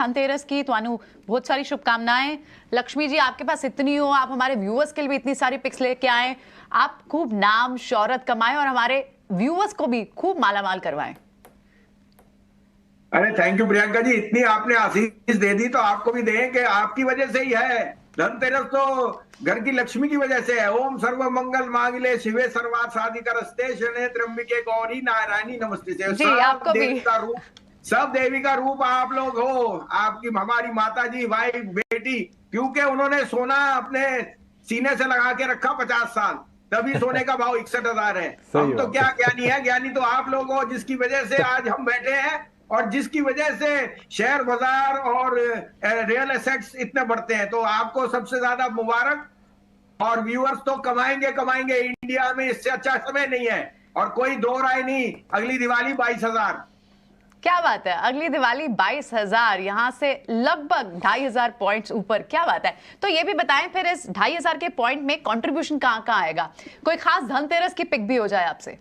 धनतेरस की ਤੁਹਾਨੂੰ बहुत सारी शुभकामनाएं। लक्ष्मी जी, आपके पास इतनी हो, आप हमारे व्यूअर्स के लिए भी इतनी सारी पिक्स लेके आए, आप खूब नाम शोहरत कमाएं और हमारे व्यूअर्स को भी खूब मालामाल करवाएं। अरे थैंक यू प्रियंका जी, इतनी आपने आशीष दे दी तो आपको भी दें कि आपकी वजह से ही है। धनतेरस तो घर की लक्ष्मी की वजह से है। ओम सर्व मंगल मांगले शिवे सर्वार्थ साधिकर शरण्ये त्र्यंबके गौरी नारायणी नमस्ते से जी, सब आपको भी। देवी का रूप, सब देवी का रूप आप लोग हो। आपकी हमारी माता जी, वाइफ, बेटी, क्योंकि उन्होंने सोना अपने सीने से लगा के रखा 50 साल, तभी सोने का भाव 61,000 है। हम तो क्या ज्ञानी है, ज्ञानी तो आप लोग हो, जिसकी वजह से आज हम बैठे हैं और जिसकी वजह से शेयर बाजार और रियल एसेट्स इतने बढ़ते हैं। तो आपको सबसे ज्यादा मुबारक। और व्यूअर्स तो कमाएंगे कमाएंगे, इंडिया में इससे अच्छा समय नहीं है और कोई दो राय नहीं। अगली दिवाली 22,000। क्या बात है, अगली दिवाली 22,000, यहां से लगभग 2,500 पॉइंट्स ऊपर। क्या बात है। तो ये भी बताएं फिर इस 2,500 के पॉइंट में कंट्रीब्यूशन कहां कहां आएगा? कोई खास धनतेरस की पिक भी हो जाए आपसे।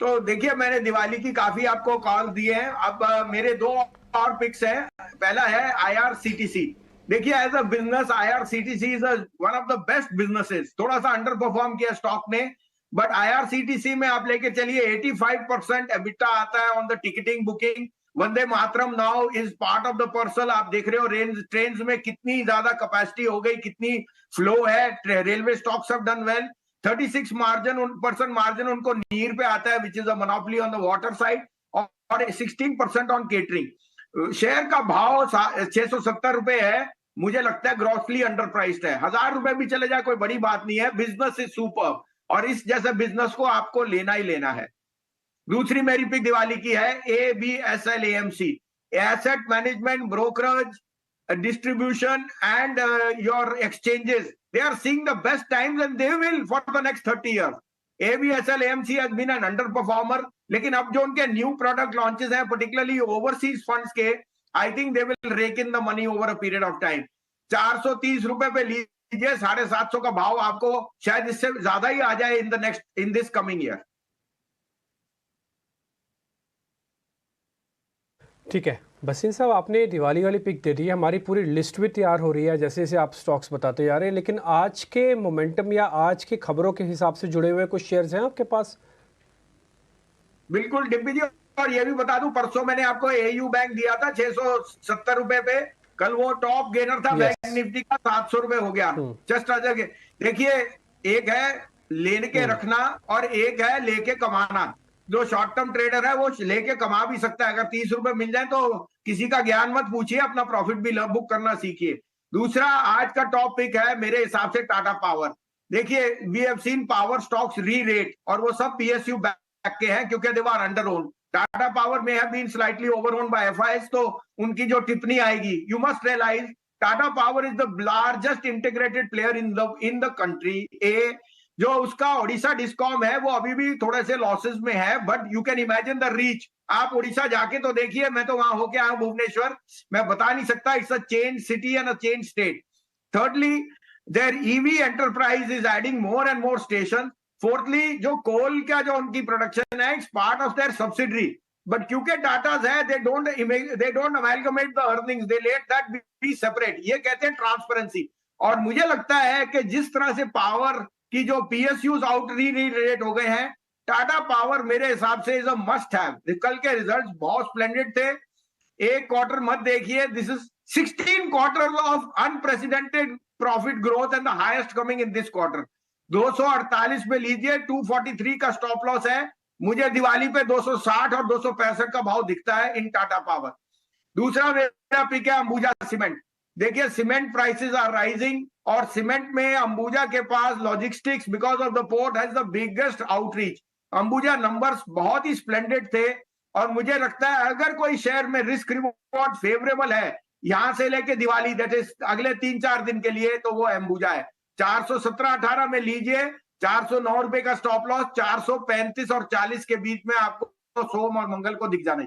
तो देखिए, मैंने दिवाली की काफी आपको कॉल दिए हैं। अब मेरे दो और पिक्स हैं। पहला है आईआरसीटीसी। देखिए, as a business IRCTC is one of the best businesses. थोड़ा सा अंडर परफॉर्म किया स्टॉक ने, बट आईआरसीटीसी में आप लेके चलिए 85% एबिटा आता है on the ticketing booking. Vande Mataram now is part of the parcel. आप देख रहे हो ट्रेन में कितनी ज्यादा कैपेसिटी हो गई, कितनी फ्लो है। Railway stocks have done well. 36% margin उनको नीर पे आता है, which is a monopoly on the water side, और 16% ऑन केटरिंग। शेयर का भाव 670 रुपए है। मुझे लगता है ग्रॉसली अंडर प्राइस्ड है। 1,000 रुपए भी चले जाए कोई बड़ी बात नहीं है। बिजनेस इज सुपर और इस जैसे बिजनेस को आपको लेना ही लेना है। दूसरी मेरी पिक दिवाली की है ABSL AMC, asset management brokerage distribution and your exchanges. They are seeing the best times and they will for the next 30 years. ABSL AMC has been an underperformer, लेकिन अब जो उनके न्यू प्रोडक्ट लॉन्चेस हैं, particularly overseas funds के, I think they will rake in the money over a period of time. 430 रुपए पे लीजिए, 750 का भाव आपको शायद इससे ज्यादा ही आ जाए इन दिस कमिंग ईयर। ठीक है बसीन साहब, आपने दिवाली वाली पिक दे दी है, हमारी पूरी लिस्ट भी तैयार हो रही है जैसे जैसे आप स्टॉक्स बताते जा रहे हैं। लेकिन आज के मोमेंटम या आज की खबरों के हिसाब से जुड़े हुए कुछ शेयर्स हैं आपके पास? बिल्कुल डिम्पी जी, और ये भी बता दूं, परसों मैंने आपको AU बैंक दिया था 670 रुपए पे। कल वो टॉप गेनर था बैंक निफ्टी का, 700 रुपए हो गया। जस्ट देखिए, एक है लेके रखना और एक है लेके कमाना। जो शॉर्ट टर्म ट्रेडर है वो लेके कमा भी सकता है। अगर 30 रुपए मिल जाए तो किसी का ज्ञान मत पूछिए, अपना प्रॉफिट भी बुक करना सीखिए। दूसरा आज का टॉप पिक है मेरे हिसाब से टाटा पावर। देखिए, we have seen power stocks rerate, और वो सब PSU बैंक के हैं क्योंकि they are under own. Tata power में have been slightly over own by FIs, तो उनकी जो टिप्पणी आएगी, you must realise Tata power is the largest integrated player in the country. जो उसका ओडिशा डिस्कॉम है वो अभी भी थोड़े से लॉसेस में है, but you can imagine the reach. आप ओडिशा जाके तो देखिए, मैं तो वहां होके आया भुवनेश्वर, मैं बता नहीं सकता। It's a change city and a change state. Thirdly, their EV enterprise is adding more and more stations. Fourthly, जो कोल का जो उनकी प्रोडक्शन है, it's part of their subsidiary. But क्योंकि टाटास है, they don't amalgamate the earnings. They let that be separate. ये कहते हैं ट्रांसपेरेंसी। और मुझे लगता है कि जिस तरह से पावर की जो PSUs आउट रेट हो गए हैं, टाटा पावर मेरे हिसाब से इज अ मस्ट हैव। कल के रिजल्ट्स बहुत स्प्लेंडेड थे। एक क्वार्टर मत देखिए, this is 16 quarter of unprecedented profit growth and the highest coming in this quarter. 248 पे लीजिए, 243 का स्टॉप लॉस है। मुझे दिवाली पे 260 और 265 का भाव दिखता है इन टाटा पावर। दूसरा मेरा पिक है अंबुजा सीमेंट। देखिए, सीमेंट प्राइसेस आर राइजिंग और सीमेंट में अंबुजा के पास logistics because of the port has the biggest outreach. Ambuja numbers बहुत ही स्प्लेंडेड थे और मुझे लगता है अगर कोई शेयर में रिस्क रिवॉर्ड फेवरेबल है यहां से लेके दिवाली, दैट इज अगले 3-4 दिन के लिए, तो वो अंबुजा है। 417-18 में लीजिए, 409 रुपए का स्टॉप लॉस। 435 और 40 के बीच में आपको सोम और मंगल को दिख जाना है।